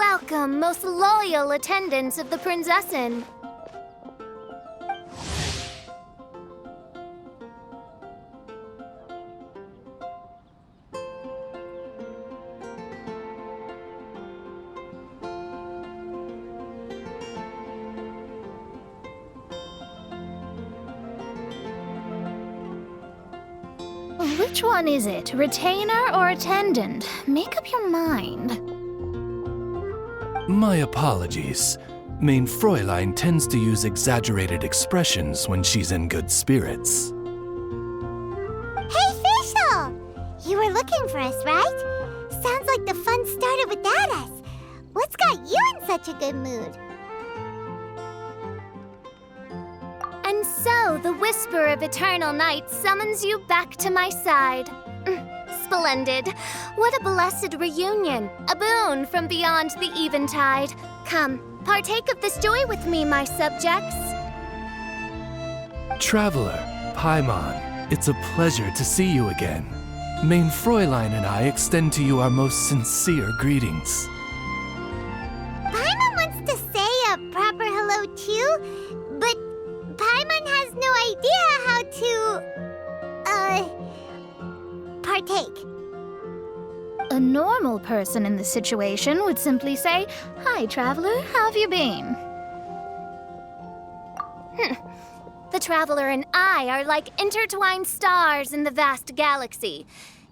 Welcome, most loyal attendants of the Prinzessin. Which one is it? Retainer or attendant? Make up your mind. My apologies. Main Fräulein tends to use exaggerated expressions when she's in good spirits. Hey, Fischl! You were looking for us, right? Sounds like the fun started without us. What's got you in such a good mood? And so, the whisper of eternal night summons you back to my side. Splendid. What a blessed reunion. A boon from beyond the eventide. Come, partake of this joy with me, my subjects. Traveler, Paimon, it's a pleasure to see you again. Main Fräulein and I extend to you our most sincere greetings. Paimon wants to say a proper hello too, but Paimon has no idea how to, partake. A normal person in this situation would simply say, "Hi, traveler, how have you been?" The Traveler and I are like intertwined stars in the vast galaxy.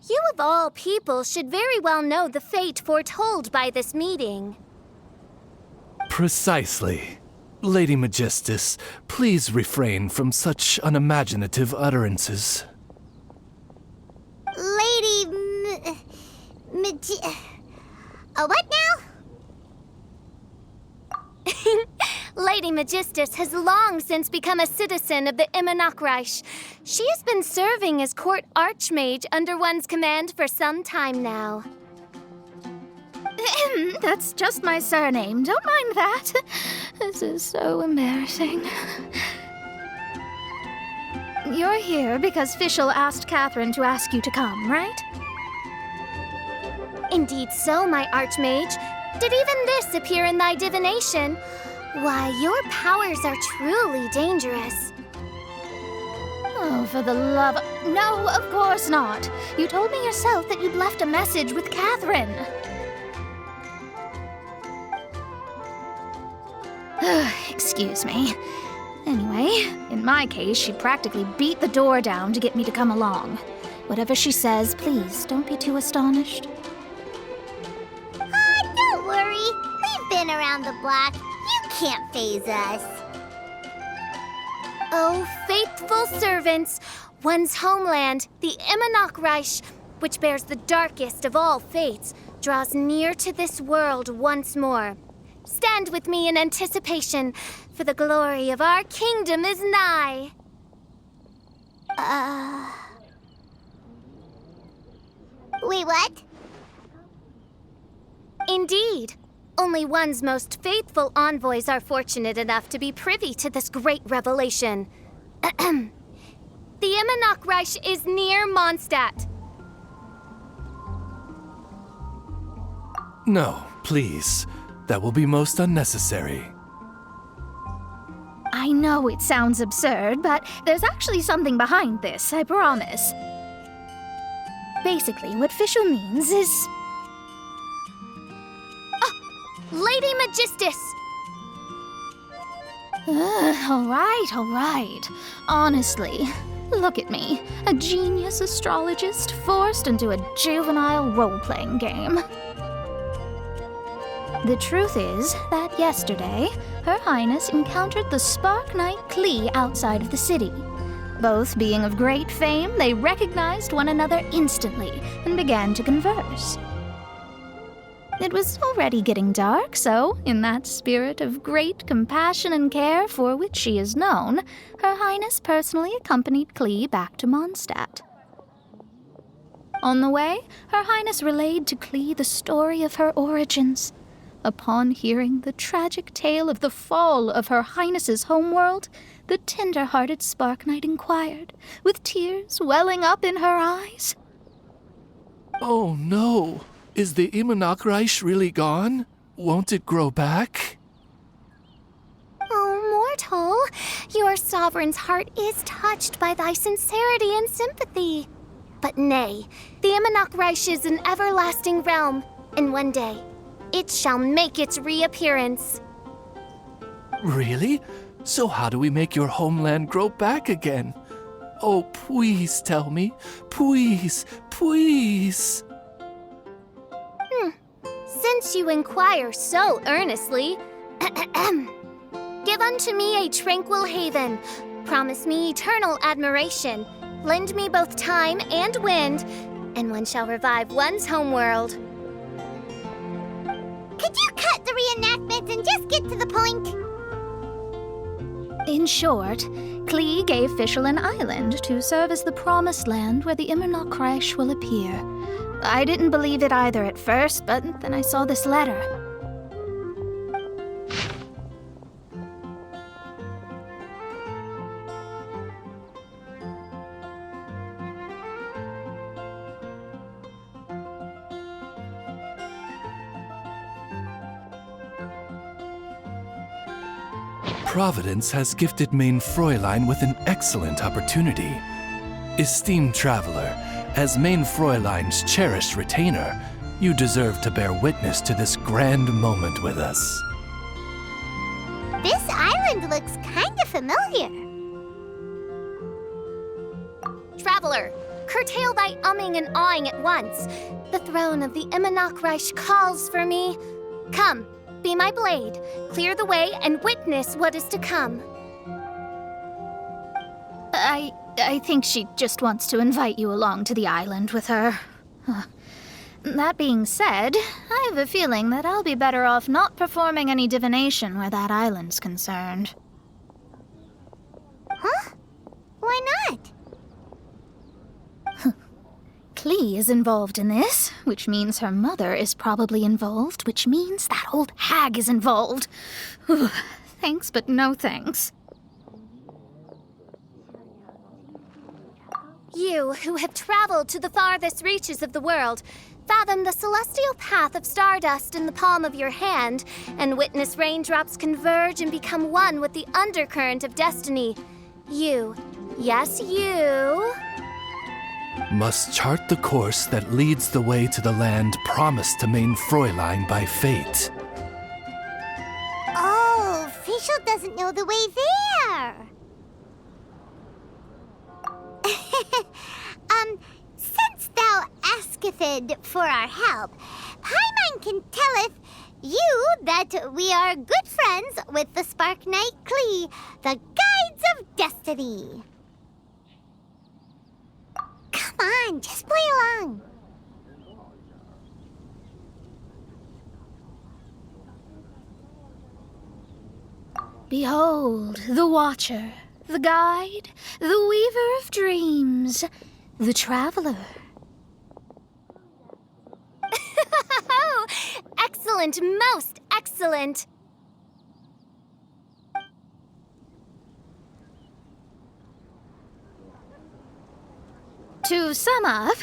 You of all people should very well know the fate foretold by this meeting. Precisely. Lady Magistus, please refrain from such unimaginative utterances. Lady what now? Lady Magistus has long since become a citizen of the Immernachtreich. She has been serving as court archmage under one's command for some time now. That's just my surname. Don't mind that. This is so embarrassing. You're here because Fischl asked Catherine to ask you to come, right? Indeed so, my archmage. Did even this appear in thy divination? Why, your powers are truly dangerous. Oh, for the love... No, of course not. You told me yourself that you'd left a message with Catherine. Excuse me. Anyway, in my case, she practically beat the door down to get me to come along. Whatever she says, please don't be too astonished. Don't worry. We've been around the block. You can't faze us. Oh, faithful servants, one's homeland, the Immernachtreich, which bears the darkest of all fates, draws near to this world once more. Stand with me in anticipation, for the glory of our kingdom is nigh. Wait, what? Indeed. Only one's most faithful envoys are fortunate enough to be privy to this great revelation. The Immernachtreich is near Mondstadt. No, please. That will be most unnecessary. I know it sounds absurd, but there's actually something behind this, I promise. Basically, what Fischl means is... Lady Magistus! All right. Honestly, look at me. A genius astrologist forced into a juvenile role-playing game. The truth is that yesterday, Her Highness encountered the Spark Knight Klee outside of the city. Both being of great fame, they recognized one another instantly and began to converse. It was already getting dark, so, in that spirit of great compassion and care for which she is known, Her Highness personally accompanied Klee back to Mondstadt. On the way, Her Highness relayed to Klee the story of her origins. Upon hearing the tragic tale of the fall of Her Highness's homeworld, the tender-hearted Spark Knight inquired, with tears welling up in her eyes. Oh no! Is the Immernachtreich really gone? won't it grow back? Oh, mortal, your sovereign's heart is touched by thy sincerity and sympathy. But nay, the Immernachtreich is an everlasting realm, and one day, it shall make its reappearance. Really? So how do we make your homeland grow back again? Oh, please tell me. Please, please. Since you inquire so earnestly, give unto me a tranquil haven. Promise me eternal admiration. Lend me both time and wind, and one shall revive one's homeworld. Could you cut the reenactments and just get to the point? In short, Klee gave Fischl an island to serve as the promised land where the Immernachtreich will appear. I didn't believe it either at first, but then I saw this letter. Providence has gifted Main Fräulein with an excellent opportunity. Esteemed traveler, as Main Fräulein's cherished retainer, you deserve to bear witness to this grand moment with us. This island looks kind of familiar. Traveler, curtail thy umming and awing at once. The throne of the Immernachtreich calls for me. Come, be my blade, clear the way, and witness what is to come. I think she just wants to invite you along to the island with her. That being said, I have a feeling that I'll be better off not performing any divination where that island's concerned. Huh? Why not? Klee is involved in this, which means her mother is probably involved, which means that old hag is involved. Thanks, but no thanks. You, who have traveled to the farthest reaches of the world, fathom the celestial path of stardust in the palm of your hand, and witness raindrops converge and become one with the undercurrent of destiny. You, yes, you... must chart the course that leads the way to the land promised to Main Fräulein by fate. Oh, Fischl doesn't know the way there. Since thou asketh for our help, Paimon can telleth you that we are good friends with the Spark Knight Klee, the Guides of Destiny. Come on, just play along. Behold, the Watcher, the Guide, the Weaver of Dreams, the Traveler. Excellent, most excellent. To sum up,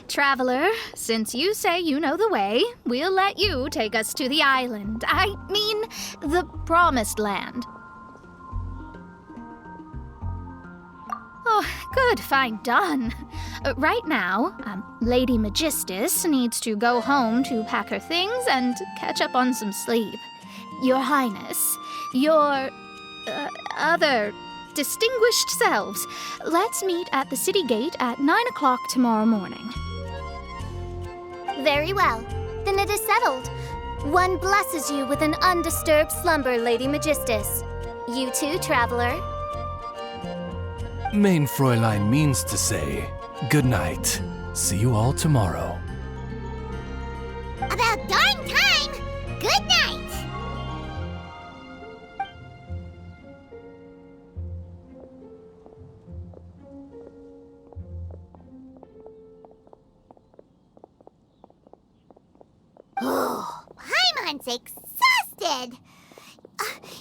Traveler, since you say you know the way, we'll let you take us to the island. I mean, the Promised Land. Oh, good, fine, done. Right now, Lady Magistus needs to go home to pack her things and catch up on some sleep. Your Highness, your other distinguished selves, let's meet at the city gate at 9 o'clock tomorrow morning. Very well. Then it is settled. One blesses you with an undisturbed slumber, Lady Magistus. You too, traveler. Main Fräulein means to say, good night. See you all tomorrow. About darn time! Good night! Oh, Paimon's exhausted!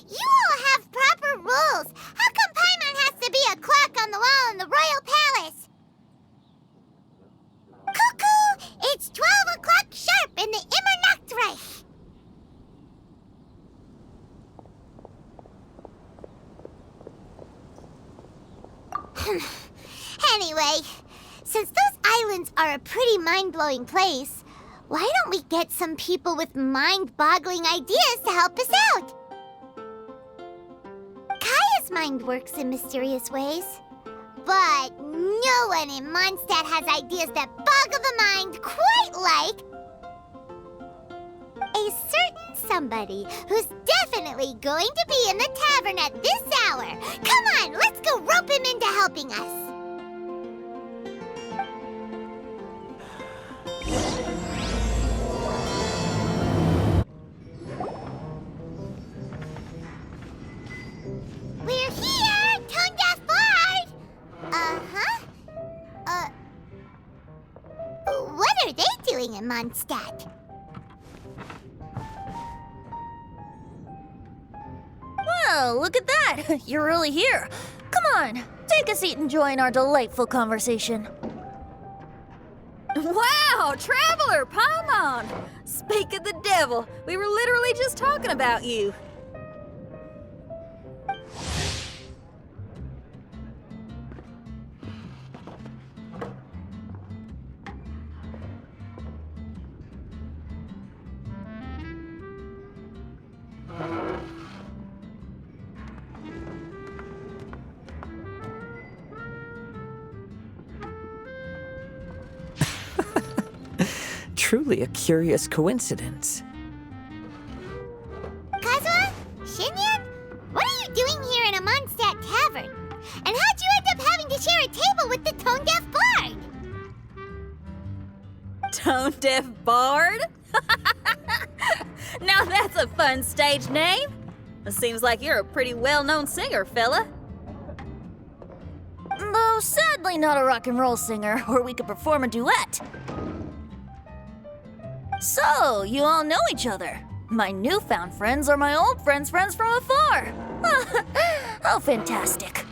You all have proper rules. How come Paimon has to be a clock on the wall in the royal palace? Cuckoo! It's 12 o'clock sharp in the Immernachtreich. Anyway, since those islands are a pretty mind-blowing place, why don't we get some people with mind-boggling ideas to help us out? Kaya's mind works in mysterious ways, but no one in Mondstadt has ideas that boggle the mind quite like a certain somebody who's definitely going to be in the tavern at this hour. Come on, let's go rope him into helping us. We're here, Tone Deaf Bard! What are they doing in Mondstadt? Well, look at that! You're really here. Come on, take a seat and join our delightful conversation. Wow, Traveler, Paimon! Speak of the devil, we were literally just talking about you. Truly a curious coincidence. Kazuha? Shinyan? What are you doing here in a Mondstadt tavern? And how'd you end up having to share a table with the Tone Deaf Bard? Tone Deaf Bard? Now that's a fun stage name. It seems like you're a pretty well-known singer, fella. Though sadly not a rock and roll singer, or we could perform a duet. So, you all know each other. My newfound friends are my old friends' friends from afar. How fantastic.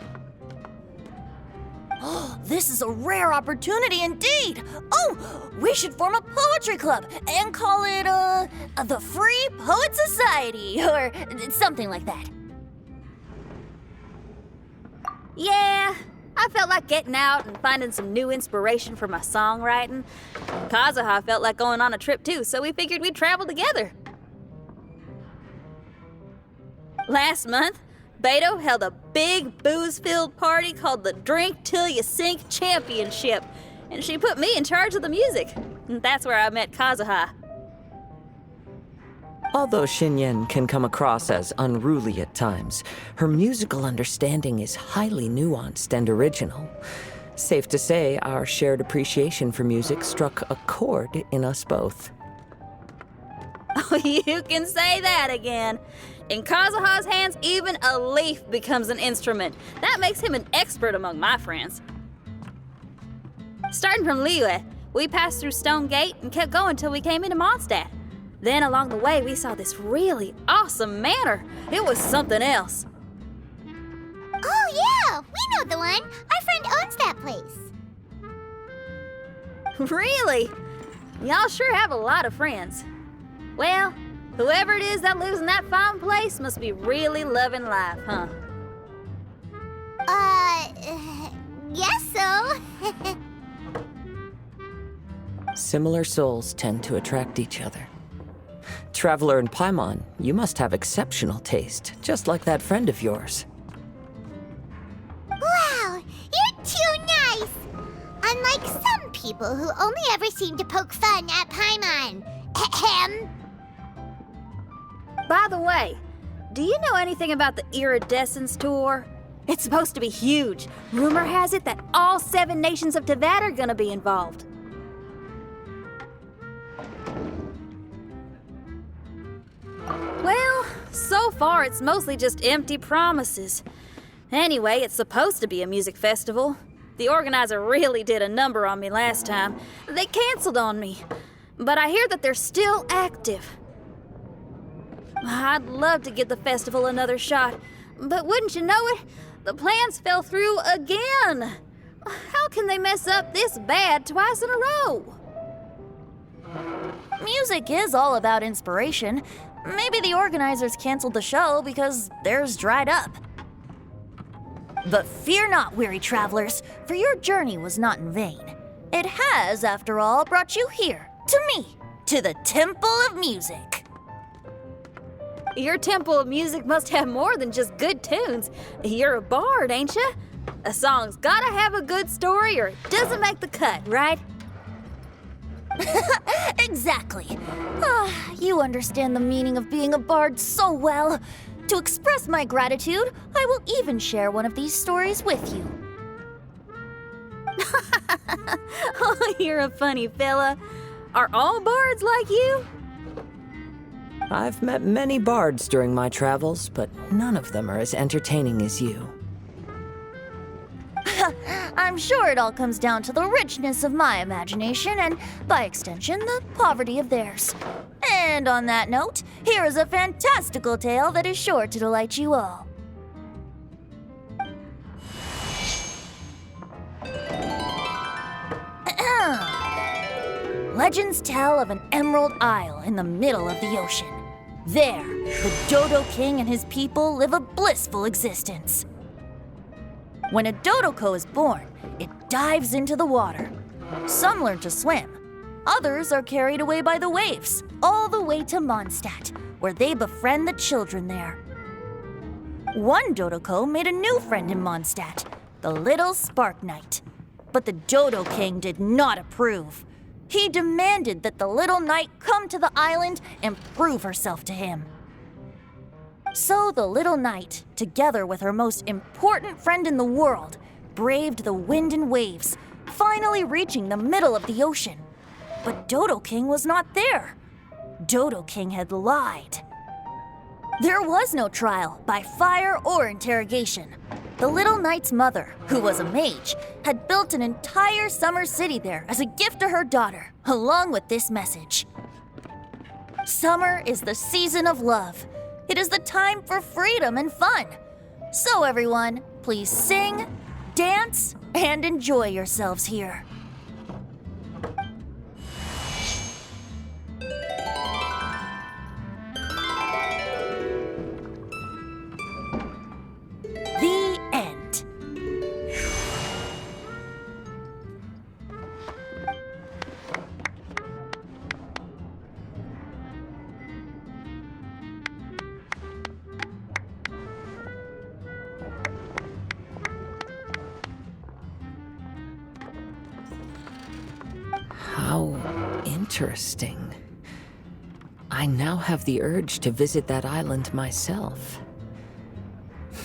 Oh, this is a rare opportunity indeed. Oh, we should form a poetry club and call it, the Free Poet Society, or something like that. Yeah, I felt like getting out and finding some new inspiration for my songwriting. Kazuha felt like going on a trip too, so we figured we'd travel together. Last month, Beto held a big booze-filled party called the Drink Till You Sink Championship, and she put me in charge of the music. And that's where I met Kazuha. Although Shinyan can come across as unruly at times, her musical understanding is highly nuanced and original. Safe to say, our shared appreciation for music struck a chord in us both. Oh, you can say that again. In Kazuha's hands, even a leaf becomes an instrument. That makes him an expert among my friends. Starting from Liyue, we passed through Stone Gate and kept going till we came into Mondstadt. Then along the way, we saw this really awesome manor. It was something else. Oh yeah, we know the one. Our friend owns that place. Really? Y'all sure have a lot of friends. Well, whoever it is that lives in that fine place must be really loving life, huh? Guess so. Similar souls tend to attract each other. Traveler and Paimon, you must have exceptional taste, just like that friend of yours. Wow, you're too nice! Unlike some people who only ever seem to poke fun at Paimon. Ahem. By the way, do you know anything about the Iridescence tour? It's supposed to be huge. Rumor has it that all 7 nations of Tavad are gonna be involved. Well, so far it's mostly just empty promises. Anyway, it's supposed to be a music festival. The organizer really did a number on me last time. They canceled on me. But I hear that they're still active. I'd love to give the festival another shot, but wouldn't you know it, the plans fell through again. How can they mess up this bad twice in a row? Music is all about inspiration. Maybe the organizers canceled the show because theirs dried up. But fear not, weary travelers, for your journey was not in vain. It has, after all, brought you here, to me, to the Temple of Music. Your Temple of Music must have more than just good tunes. You're a bard, ain't ya? A song's gotta have a good story or it doesn't make the cut, right? Exactly. You understand the meaning of being a bard so well. To express my gratitude, I will even share one of these stories with you. Oh, you're a funny fella. Are all bards like you? I've met many bards during my travels, but none of them are as entertaining as you. I'm sure it all comes down to the richness of my imagination and, by extension, the poverty of theirs. And on that note, here is a fantastical tale that is sure to delight you all. Legends tell of an emerald isle in the middle of the ocean. There, the Dodo King and his people live a blissful existence. When a Dodoko is born, it dives into the water. Some learn to swim. Others are carried away by the waves, all the way to Mondstadt, where they befriend the children there. One Dodoko made a new friend in Mondstadt, the little Spark Knight. But the Dodo King did not approve. He demanded that the little knight come to the island and prove herself to him. So the little knight, together with her most important friend in the world, braved the wind and waves, finally reaching the middle of the ocean. But Dodo King was not there. Dodo King had lied. There was no trial by fire or interrogation. The little knight's mother, who was a mage, had built an entire summer city there as a gift to her daughter, along with this message. Summer is the season of love. It is the time for freedom and fun. So everyone, please sing, dance, and enjoy yourselves here. The end. How interesting. I now have the urge to visit that island myself.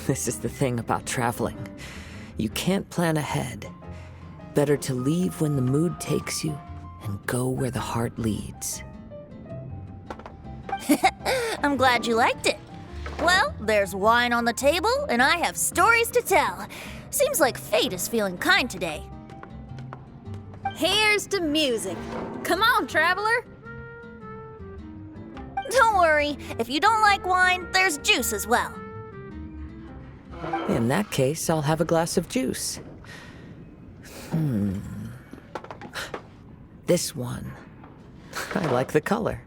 This is the thing about traveling. You can't plan ahead. Better to leave when the mood takes you and go where the heart leads. I'm glad you liked it. Well, there's wine on the table, and I have stories to tell. Seems like fate is feeling kind today. Here's to music. Come on, traveler. Don't worry, if you don't like wine, there's juice as well. In that case, I'll have a glass of juice. This one. I like the color.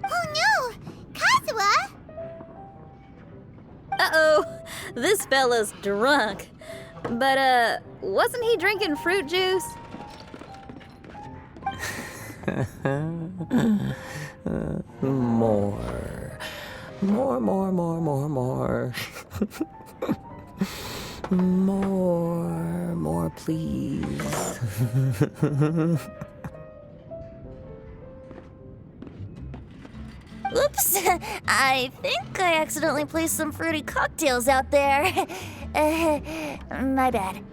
Oh no! Kazuha! Uh-oh, this fella's drunk. But, wasn't he drinking fruit juice? More. More, please. Oops, I think I accidentally placed some fruity cocktails out there. My bad.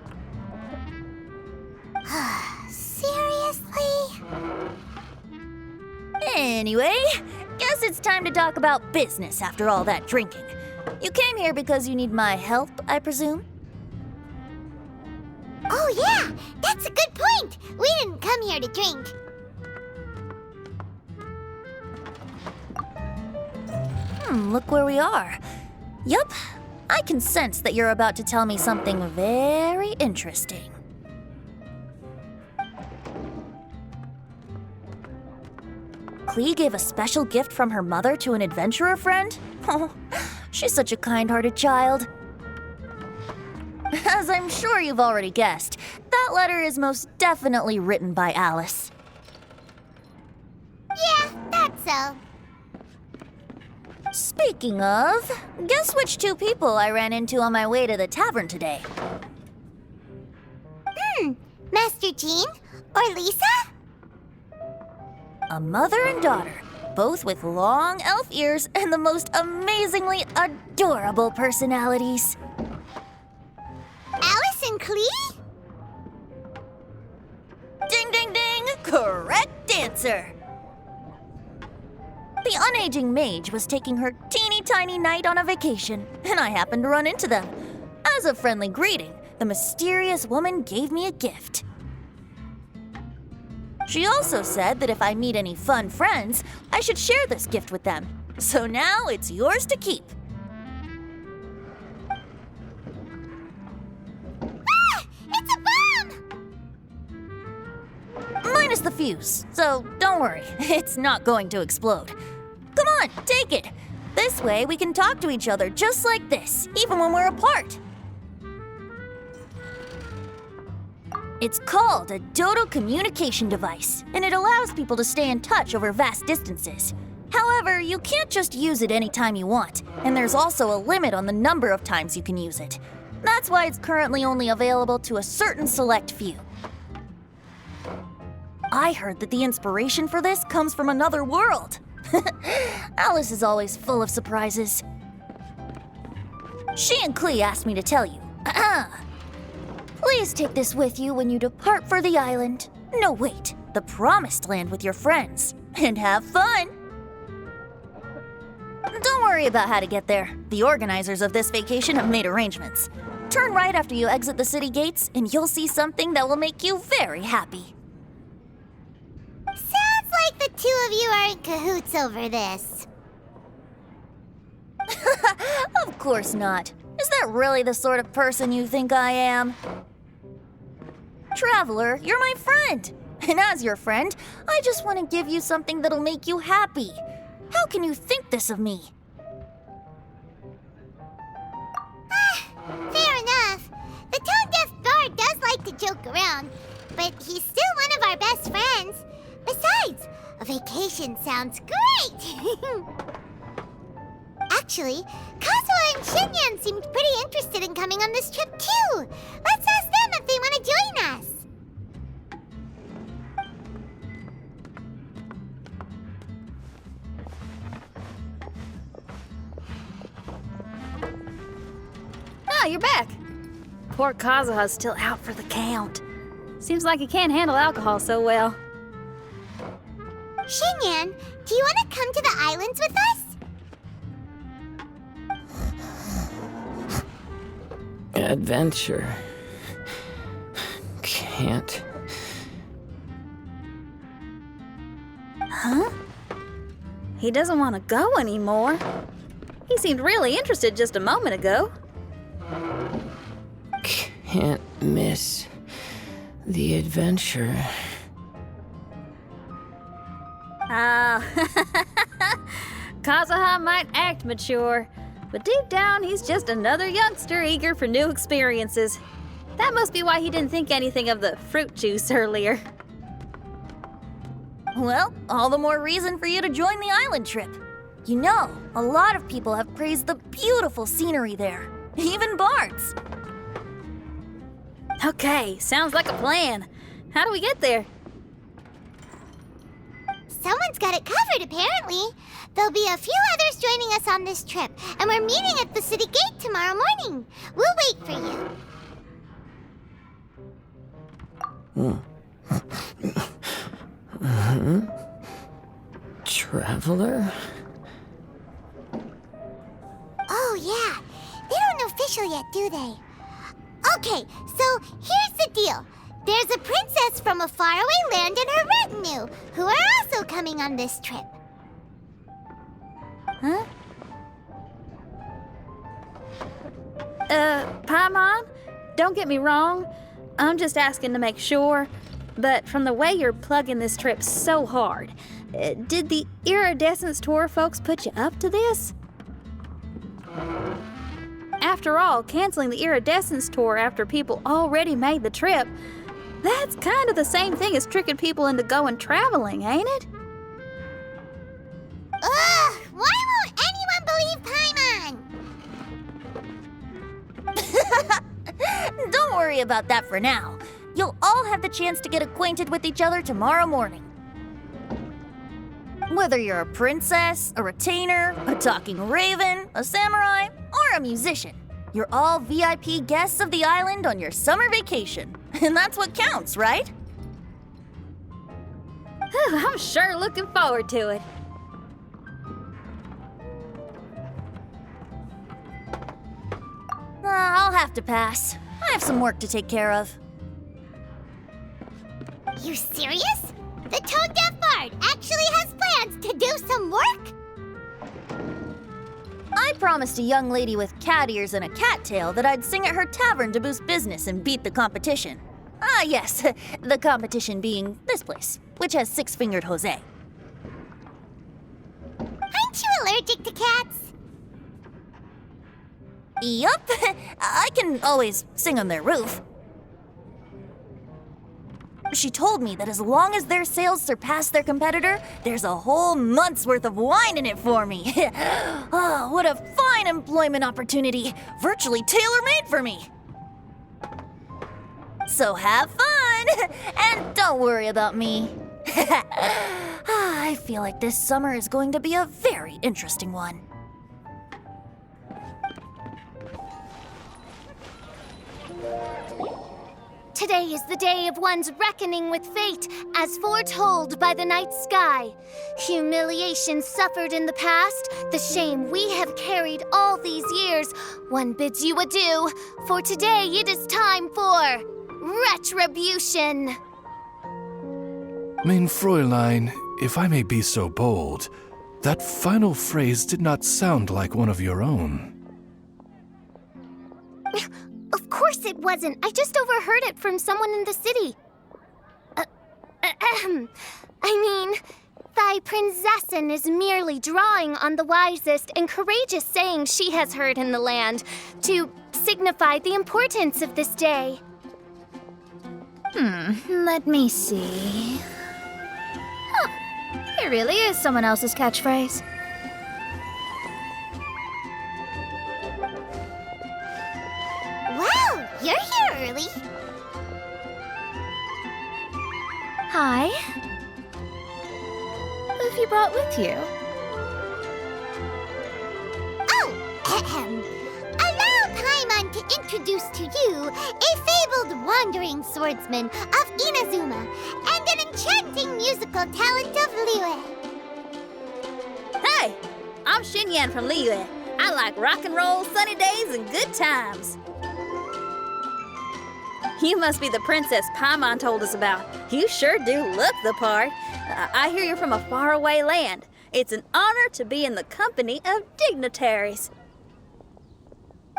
Seriously? Anyway, guess it's time to talk about business after all that drinking. You came here because you need my help, I presume? Oh yeah, that's a good point. We didn't come here to drink. Look where we are. Yup, I can sense that you're about to tell me something very interesting. Klee gave a special gift from her mother to an adventurer friend? Oh, she's such a kind-hearted child. As I'm sure you've already guessed, that letter is most definitely written by Alice. Yeah, that's so. Speaking of, guess which two people I ran into on my way to the tavern today? Master Jean or Lisa? A mother and daughter, both with long elf ears and the most amazingly adorable personalities. Alice and Klee? Ding, ding, ding! Correct answer! The unaging mage was taking her teeny tiny knight on a vacation, and I happened to run into them. As a friendly greeting, the mysterious woman gave me a gift. She also said that if I meet any fun friends, I should share this gift with them. So now it's yours to keep. Ah! It's a bomb! Minus the fuse, so don't worry, it's not going to explode. Come on, take it. This way we can talk to each other just like this, even when we're apart. It's called a Dodo communication device, and it allows people to stay in touch over vast distances. However, you can't just use it anytime you want, and there's also a limit on the number of times you can use it. That's why it's currently only available to a certain select few. I heard that the inspiration for this comes from another world. Alice is always full of surprises. She and Klee asked me to tell you. Please take this with you when you depart for the island. No, wait, the Promised Land with your friends. And have fun! Don't worry about how to get there. The organizers of this vacation have made arrangements. Turn right after you exit the city gates, and you'll see something that will make you very happy. Sounds like the two of you are in cahoots over this. Of course not. Is that really the sort of person you think I am? Traveler, you're my friend. And as your friend, I just want to give you something that'll make you happy. How can you think this of me? Fair enough. The tone-deaf bard does like to joke around, but he's still one of our best friends. Besides, a vacation sounds great! Actually, Kazuha and Shinyan seemed pretty interested in coming on this trip too. Let's ask them if they want to join us. Ah, you're back. Poor Kazuha's still out for the count. Seems like he can't handle alcohol so well. Shinyan, do you want to come to the islands with us? Adventure. Can't. Huh? He doesn't want to go anymore. He seemed really interested just a moment ago. Can't miss the adventure. Ah, Kazuha might act mature, but deep down he's just another youngster eager for new experiences. That must be why he didn't think anything of the fruit juice earlier. Well, all the more reason for you to join the island trip. You know, a lot of people have praised the beautiful scenery there, even bards. Okay, sounds like a plan. How do we get there? Someone's got it covered, apparently. There'll be a few others joining us on this trip, and we're meeting at the city gate tomorrow morning. We'll wait for you. Traveler? Oh, yeah. They don't know Fischl yet, do they? Okay, so here's the deal. There's a princess from a faraway land and her retinue, who are also coming on this trip. Huh? Paimon, don't get me wrong. I'm just asking to make sure. But from the way you're plugging this trip so hard, did the Iridescence Tour folks put you up to this? After all, canceling the Iridescence Tour after people already made the trip, that's kind of the same thing as tricking people into going traveling, ain't it? Ugh! Why won't anyone believe Paimon? Don't worry about that for now. You'll all have the chance to get acquainted with each other tomorrow morning. Whether you're a princess, a retainer, a talking raven, a samurai, or a musician, you're all VIP guests of the island on your summer vacation. And that's what counts, right? I'm sure looking forward to it. I'll have to pass. I have some work to take care of. You serious? The tone-deaf bard actually has plans to do some work? I promised a young lady with cat ears and a cattail that I'd sing at her tavern to boost business and beat the competition. Ah, yes, the competition being this place, which has six-fingered Jose. Aren't you allergic to cats? Yup, I can always sing on their roof. She told me that as long as their sales surpass their competitor, there's a whole month's worth of wine in it for me. Oh, what a fine employment opportunity, virtually tailor-made for me. So have fun, and don't worry about me. I feel like this summer is going to be a very interesting one. Today is the day of one's reckoning with fate, as foretold by the night sky. Humiliation suffered in the past, the shame we have carried all these years. One bids you adieu, for today it is time for retribution. Mein Fräulein, if I may be so bold, that final phrase did not sound like one of your own. Of course it wasn't. I just overheard it from someone in the city. I mean, thy prinzessin is merely drawing on the wisest and courageous saying she has heard in the land to signify the importance of this day. Let me see. Huh, it really is someone else's catchphrase. Wow, you're here early. Hi. Who have you brought with you? Oh, allow Paimon to introduce to you a fabled wandering swordsman of Inazuma and an enchanting musical talent of Liyue. Hey, I'm Xinyan from Liyue. I like rock and roll, sunny days, and good times. You must be the princess Paimon told us about. You sure do look the part. I hear you're from a faraway land. It's an honor to be in the company of dignitaries.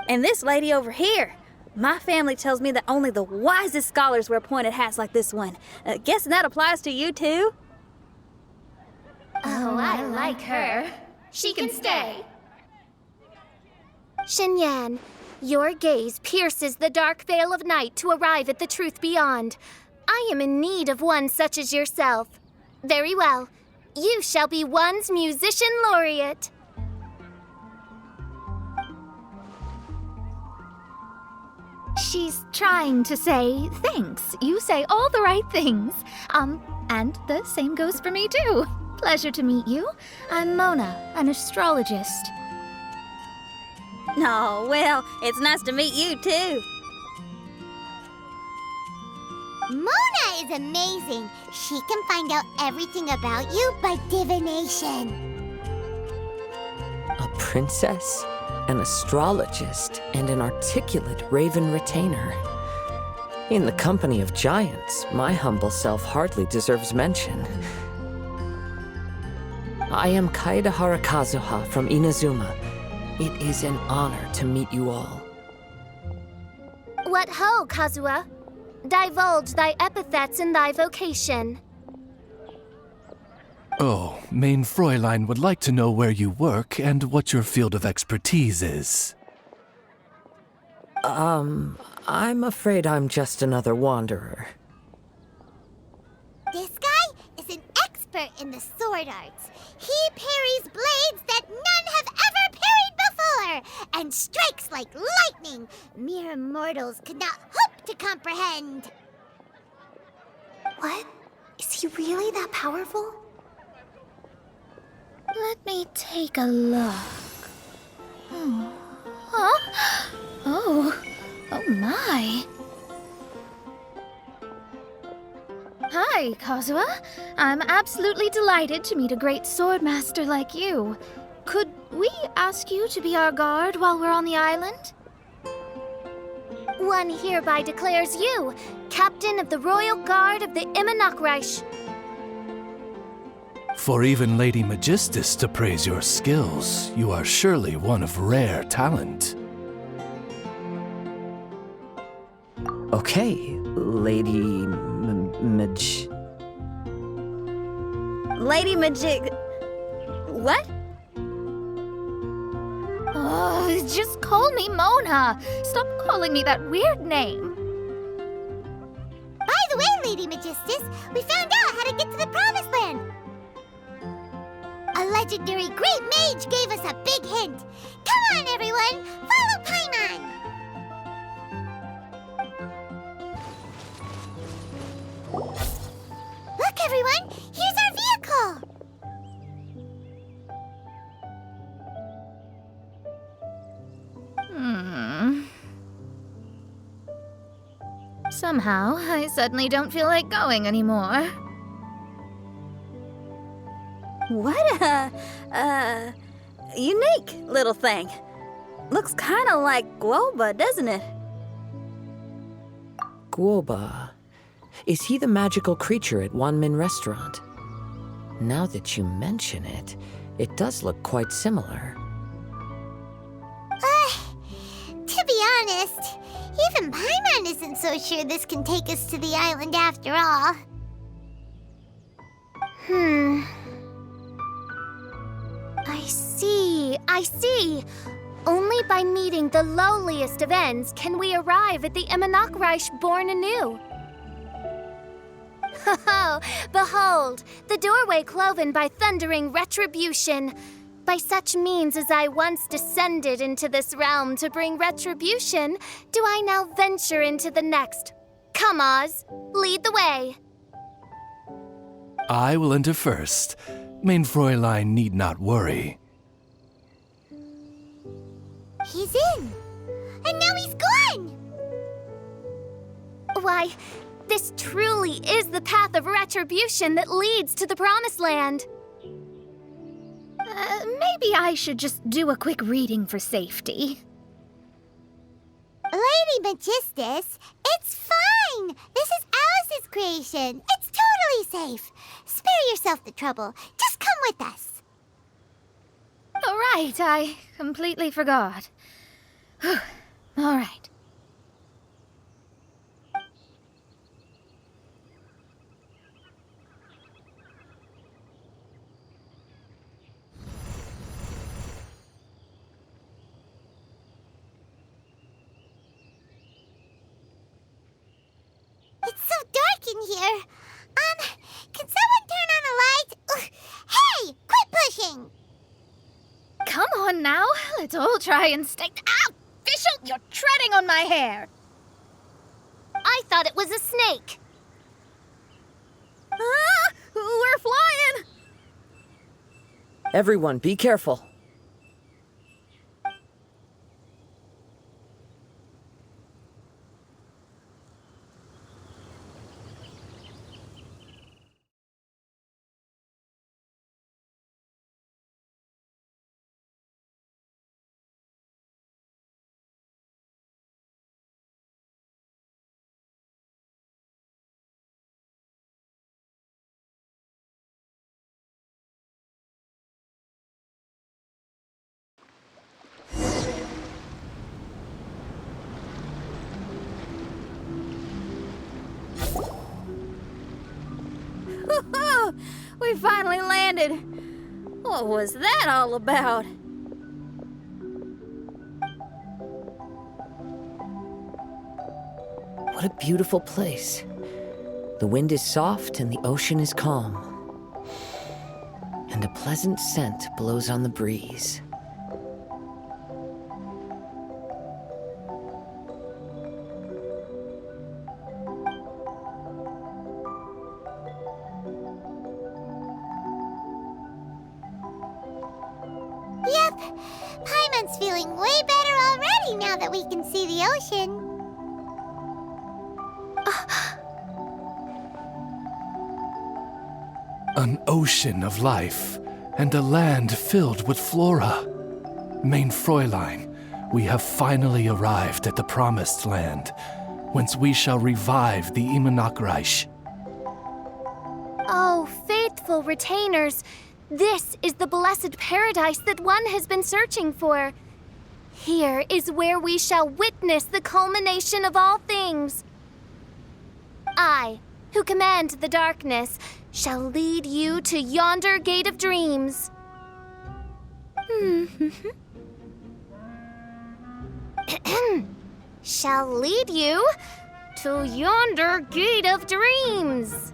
And this lady over here, my family tells me that only the wisest scholars wear pointed hats like this one. Guessing that applies to you too? Oh, I like her. She can stay. Xinyan, your gaze pierces the dark veil of night to arrive at the truth beyond. I am in need of one such as yourself. Very well. You shall be one's musician laureate. She's trying to say thanks. You say all the right things. And the same goes for me too. Pleasure to meet you. I'm Mona, an astrologist. Oh, well, it's nice to meet you too. Mona is amazing. She can find out everything about you by divination. A princess, an astrologist, and an articulate raven retainer. In the company of giants, my humble self hardly deserves mention. I am Kaida Harakazuha from Inazuma. It is an honor to meet you all. What ho, Kazuha? Divulge thy epithets and thy vocation. Oh, Main Fräulein would like to know where you work and what your field of expertise is. I'm afraid I'm just another wanderer. This guy is an expert in the sword arts. He parries blades that none have ever parried before, and strikes like lightning mere mortals could not hope to comprehend. What? Is he really that powerful? Let me take a look. Oh. Huh? Oh my. Hi, Kazuha. I'm absolutely delighted to meet a great swordmaster like you. Could we ask you to be our guard while we're on the island? One hereby declares you Captain of the Royal Guard of the Immernachtreich. For even Lady Magistus to praise your skills, you are surely one of rare talent. Okay, Lady Lady Magic. What? Oh, just call me Mona. Stop calling me that weird name. By the way, Lady Magistus, we found out how to get to the Promised Land. A legendary great mage gave us a big hint. Come on, everyone, follow Paimon. Look, everyone, here's our vehicle. Somehow, I suddenly don't feel like going anymore. What a unique little thing. Looks kind of like Guoba, doesn't it? Guoba. Is he the magical creature at Wanmin Restaurant? Now that you mention it, it does look quite similar. To be honest, even Paimon isn't so sure this can take us to the island after all. I see. Only by meeting the lowliest of ends can we arrive at the Immernachtreich born anew. Oh, behold, the doorway cloven by thundering retribution. By such means as I once descended into this realm to bring retribution, do I now venture into the next. Come, Oz, lead the way. I will enter first. Main Fräulein need not worry. He's in. And now he's gone. Why, this truly is the path of retribution that leads to the Promised Land. Maybe I should just do a quick reading for safety. Lady Magistus, it's fine. This is Alice's creation. It's totally safe. Spare yourself the trouble. Just come with us. All right, I completely forgot. All right. It's so dark in here. Can someone turn on a light? Ugh. Hey, quit pushing. Come on now, let's all try and stay. Ah! Fischl, you're treading on my hair. I thought it was a snake. Ah, we're flying! Everyone, be careful. We finally landed. What was that all about? What a beautiful place. The wind is soft and the ocean is calm. And a pleasant scent blows on the breeze. Yep, Paimon's feeling way better already now that we can see the ocean. An ocean of life, and a land filled with flora. Mein Fräulein, we have finally arrived at the promised land, whence we shall revive the Immernachtreich. Oh, faithful retainers, this is the blessed paradise that one has been searching for. Here is where we shall witness the culmination of all things. I, who command the darkness, shall lead you to yonder gate of dreams. Shall lead you to yonder gate of dreams.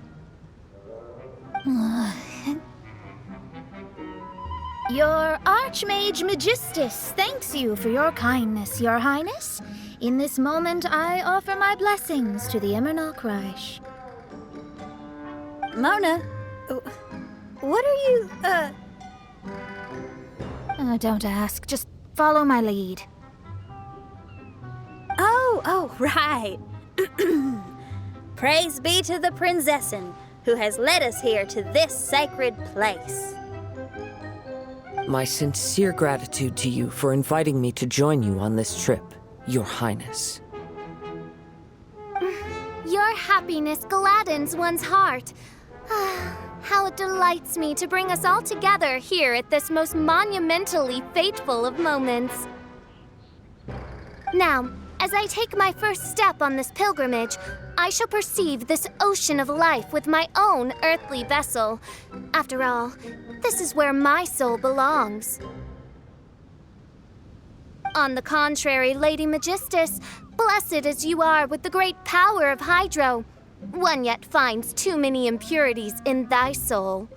Your Archmage Magistus thanks you for your kindness, Your Highness. In this moment, I offer my blessings to the Immernachtreich. Mona, what are you, Don't ask, just follow my lead. Oh, right. Praise be to the Prinzessin, who has led us here to this sacred place. My sincere gratitude to you for inviting me to join you on this trip, Your Highness. Your happiness gladdens one's heart. How it delights me to bring us all together here at this most monumentally fateful of moments. Now, as I take my first step on this pilgrimage, I shall perceive this ocean of life with my own earthly vessel. After all, this is where my soul belongs. On the contrary, Lady Magistus, blessed as you are with the great power of Hydro, one yet finds too many impurities in thy soul.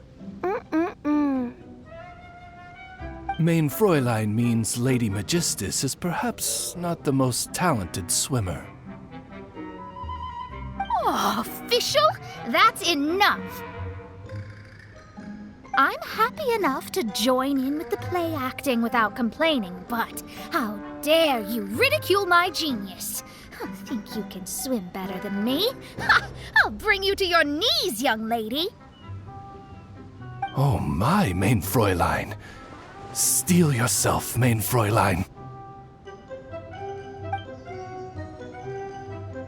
Mein Fräulein means Lady Magistus is perhaps not the most talented swimmer. Oh, Fischl, that's enough! I'm happy enough to join in with the play acting without complaining, but how dare you ridicule my genius? Think you can swim better than me? Ha! I'll bring you to your knees, young lady! Oh my, Mein Fräulein. Steel yourself, Mein Fräulein.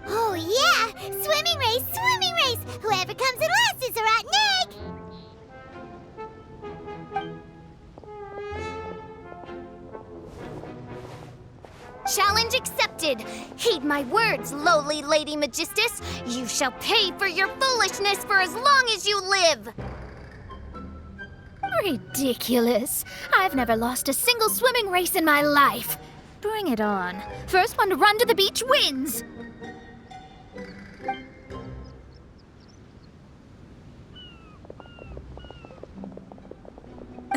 Oh yeah! Swimming race, swimming race! Whoever comes in last is a rotten egg! Challenge accepted. Heed my words, lowly Lady Magistus. You shall pay for your foolishness for as long as you live. Ridiculous. I've never lost a single swimming race in my life. Bring it on. First one to run to the beach wins.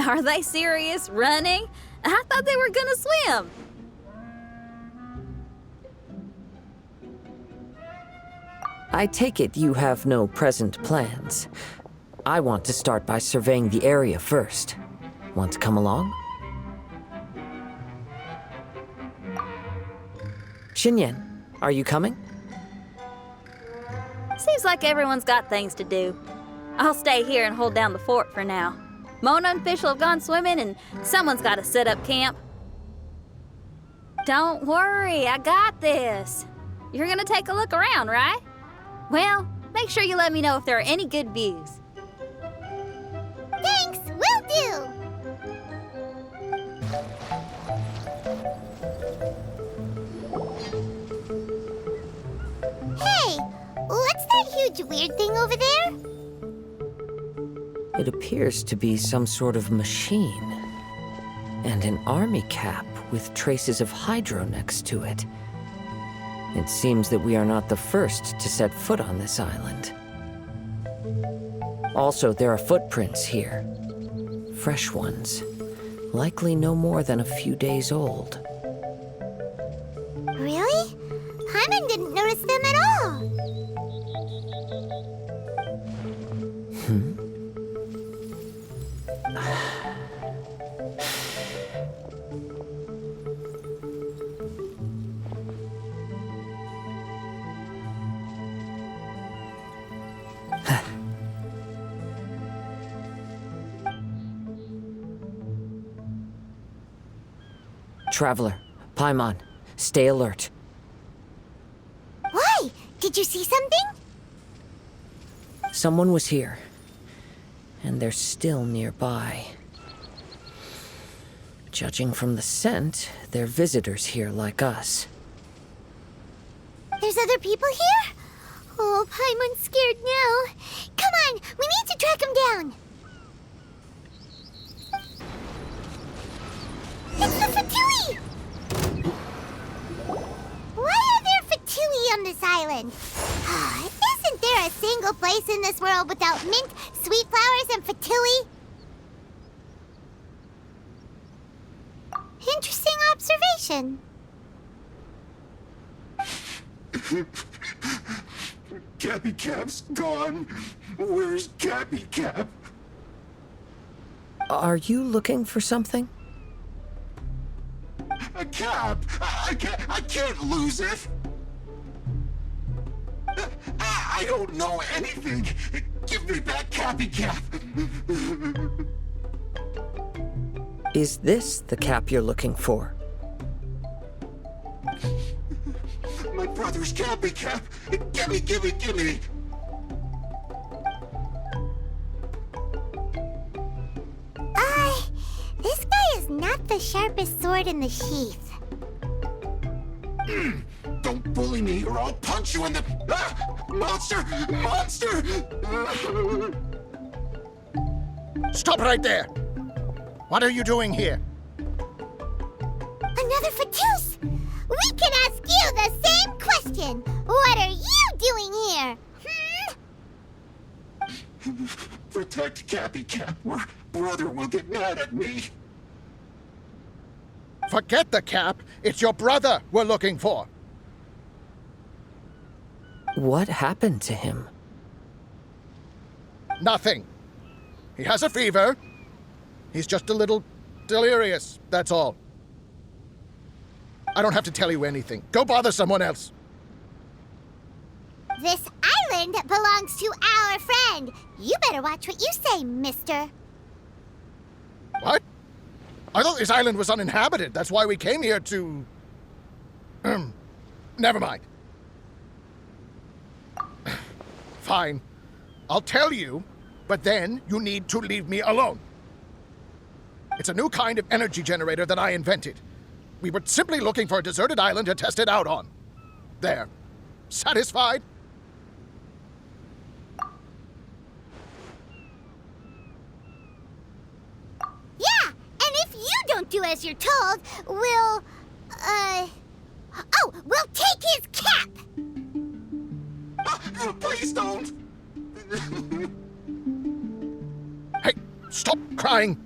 Are they serious? Running? I thought they were gonna swim. I take it you have no present plans. I want to start by surveying the area first. Want to come along? Xinyan, are you coming? Seems like everyone's got things to do. I'll stay here and hold down the fort for now. Mona and Fischl have gone swimming, and someone's got to set up camp. Don't worry, I got this. You're gonna take a look around, right? Well, make sure you let me know if there are any good views. Thanks, will do! Hey, what's that huge weird thing over there? It appears to be some sort of machine. And an army cap with traces of hydro next to it. It seems that we are not the first to set foot on this island. Also, there are footprints here. Fresh ones. Likely no more than a few days old. Really? Paimon didn't notice them at all. Traveler, Paimon, stay alert. Why? Did you see something? Someone was here, and they're still nearby. Judging from the scent, they're visitors here like us. There's other people here? Oh, Paimon's scared now. Come on, we need to track him down. It's the Fatui! Why are there Fatui on this island? Isn't there a single place in this world without mint, sweet flowers, and Fatui? Interesting observation. Cappy Cap's gone. Where's Cappy Cap? Are you looking for something? A cap! I can't lose it! I don't know anything! Give me back Cappy Cap! Is this the cap you're looking for? My brother's Cappy Cap! Gimme! This guy is not the sharpest sword in the sheath. Don't bully me or I'll punch you in the... Monster! Stop right there! What are you doing here? Another Fatus! We can ask you the same question! What are you doing here? Protect Cappy Cap or brother will get mad at me. Forget the cap. It's your brother we're looking for. What happened to him? Nothing. He has a fever. He's just a little delirious, that's all. I don't have to tell you anything. Go bother someone else. This island belongs to our friend. You better watch what you say, mister. What? I thought this island was uninhabited. That's why we came here to... Never mind. Fine. I'll tell you, but then you need to leave me alone. It's a new kind of energy generator that I invented. We were simply looking for a deserted island to test it out on. There. Satisfied? Yeah, and if you don't do as you're told, we'll take his cap! Please don't! Hey, stop crying!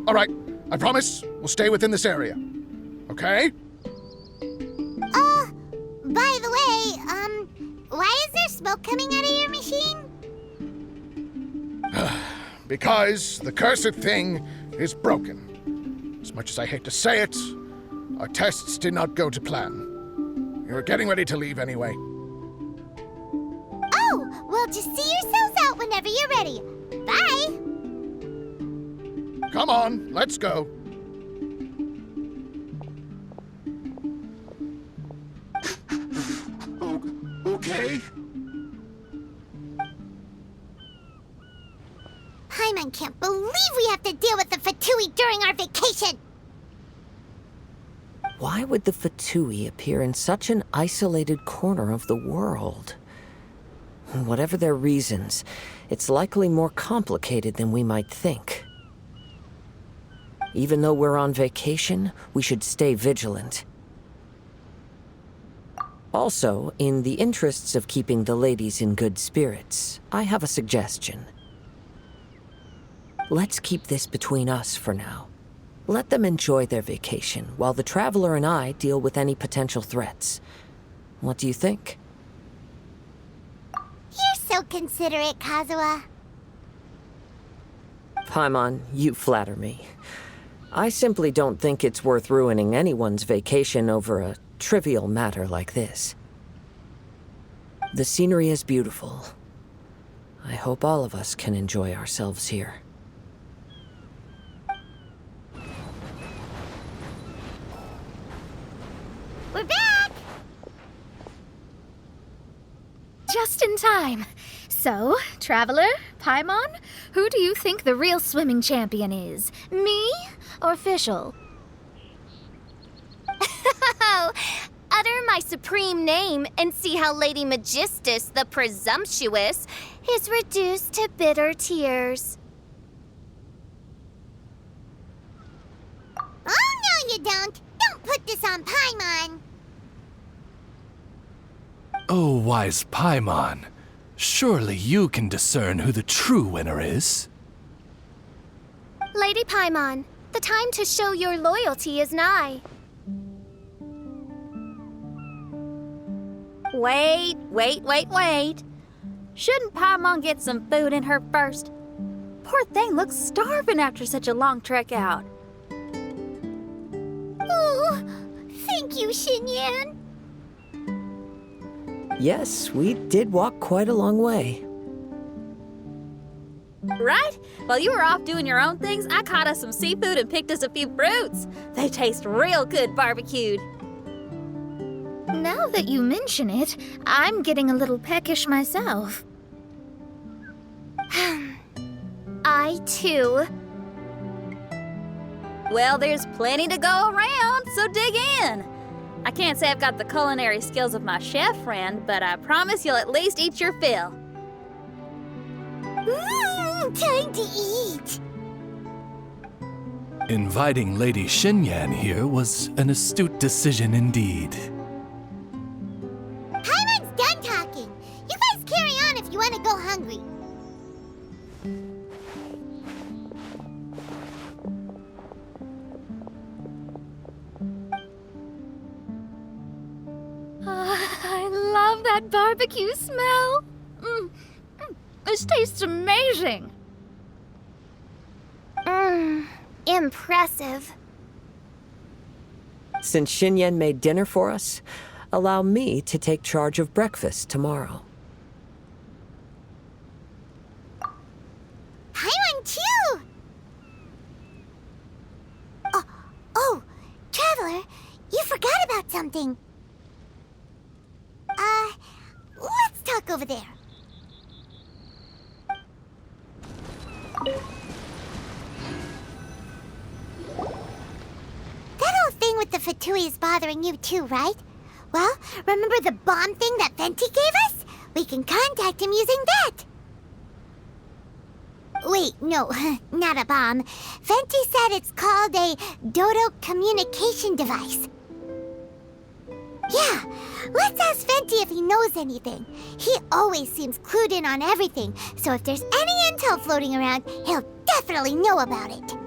All right, I promise we'll stay within this area. Okay? By the way, why is there smoke coming out of your machine? Because the cursed thing is broken. As much as I hate to say it, our tests did not go to plan. We were getting ready to leave anyway. Oh, well, just see yourselves out whenever you're ready. Bye! Come on, let's go. Okay. Paimon can't believe we have to deal with the Fatui during our vacation! Why would the Fatui appear in such an isolated corner of the world? Whatever their reasons, it's likely more complicated than we might think. Even though we're on vacation, we should stay vigilant. Also, in the interests of keeping the ladies in good spirits, I have a suggestion. Let's keep this between us for now. Let them enjoy their vacation, while the Traveler and I deal with any potential threats. What do you think? You're so considerate, Kazuha. Paimon, you flatter me. I simply don't think it's worth ruining anyone's vacation over a trivial matter like this. The scenery is beautiful. I hope all of us can enjoy ourselves here. We're back! Just in time. So, Traveler, Paimon, who do you think the real swimming champion is? Me or Fischl? Utter my supreme name and see how Lady Magistus, the presumptuous, is reduced to bitter tears. Oh, no you don't! Don't put this on Paimon! Oh, wise Paimon. Surely you can discern who the true winner is. Lady Paimon, the time to show your loyalty is nigh. Wait. Shouldn't Paimon get some food in her first? Poor thing looks starving after such a long trek out. Oh, thank you, Xinyan. Yes, we did walk quite a long way. Right? While you were off doing your own things, I caught us some seafood and picked us a few fruits. They taste real good barbecued. Now that you mention it, I'm getting a little peckish myself. I, too. Well, there's plenty to go around, so dig in. I can't say I've got the culinary skills of my chef friend, but I promise you'll at least eat your fill. Time to eat. Inviting Lady Xinyan here was an astute decision indeed. Paimon's done talking. You guys carry on if you want to go hungry. I love that barbecue smell. This tastes amazing. Impressive. Since Xinyan made dinner for us, allow me to take charge of breakfast tomorrow. Paimon too! Oh, Traveler, you forgot about something. Let's talk over there. That whole thing with the Fatui is bothering you too, right? Well, remember the bomb thing that Venti gave us? We can contact him using that. Wait, no, not a bomb. Venti said it's called a Dodo communication device. Yeah, let's ask Venti if he knows anything. He always seems clued in on everything, so if there's any intel floating around, he'll definitely know about it.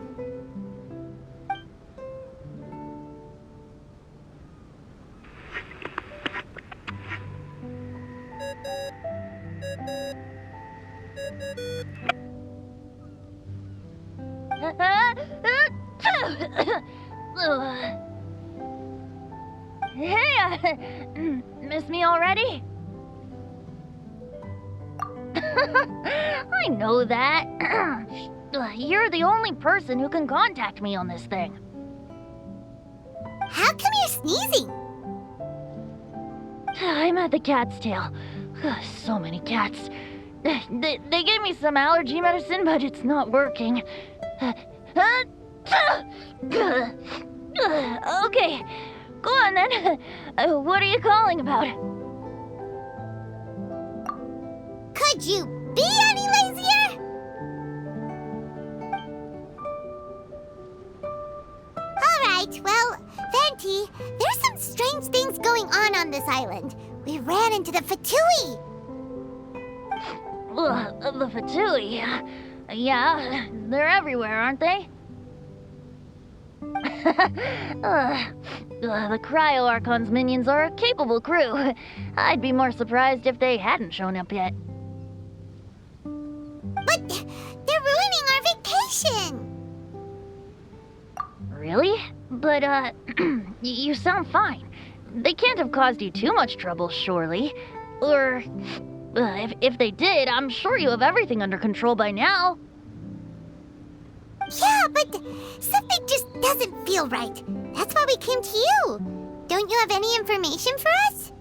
Hey, miss me already? I know that. You're the only person who can contact me on this thing. How come you're sneezing? I'm at the cat's tail. So many cats. They gave me some allergy medicine, but it's not working. Okay, go on then. What are you calling about? Could you be any lazier? Alright, well, Venti, there's some strange things going on this island. We ran into the Fatui. The Fatui. Yeah, they're everywhere, aren't they? The Cryo Archon's minions are a capable crew. I'd be more surprised if they hadn't shown up yet. But they're ruining our vacation. Really? But, you sound fine. They can't have caused you too much trouble, surely. Or, if they did, I'm sure you have everything under control by now. Yeah, but something just doesn't feel right. That's why we came to you. Don't you have any information for us?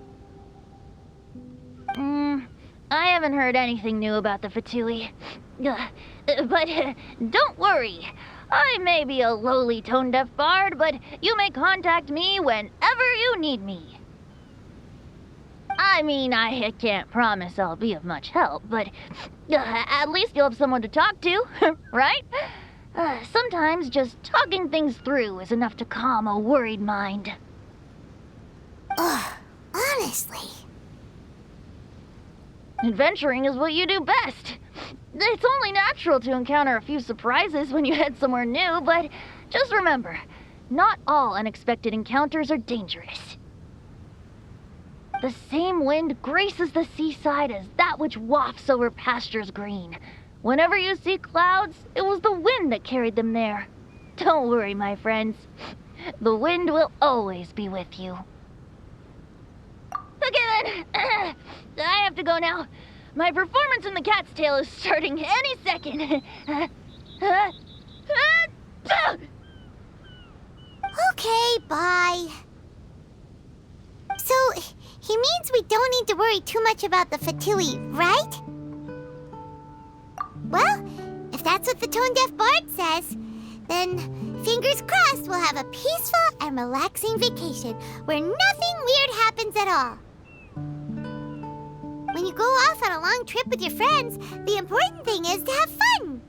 I haven't heard anything new about the Fatui. But don't worry. I may be a lowly tone-deaf bard, but you may contact me whenever you need me. I mean, I can't promise I'll be of much help, but at least you'll have someone to talk to, right? Sometimes just talking things through is enough to calm a worried mind. Ugh, honestly. Adventuring is what you do best. It's only natural to encounter a few surprises when you head somewhere new, but just remember, not all unexpected encounters are dangerous. The same wind graces the seaside as that which wafts over pastures green. Whenever you see clouds, it was the wind that carried them there. Don't worry, my friends. The wind will always be with you. Okay then, I have to go now. My performance in the cat's tail is starting any second. Okay, bye. So, he means we don't need to worry too much about the Fatui, right? Well, if that's what the tone-deaf bard says, then fingers crossed we'll have a peaceful and relaxing vacation where nothing weird happens at all. When you go off on a long trip with your friends, the important thing is to have fun.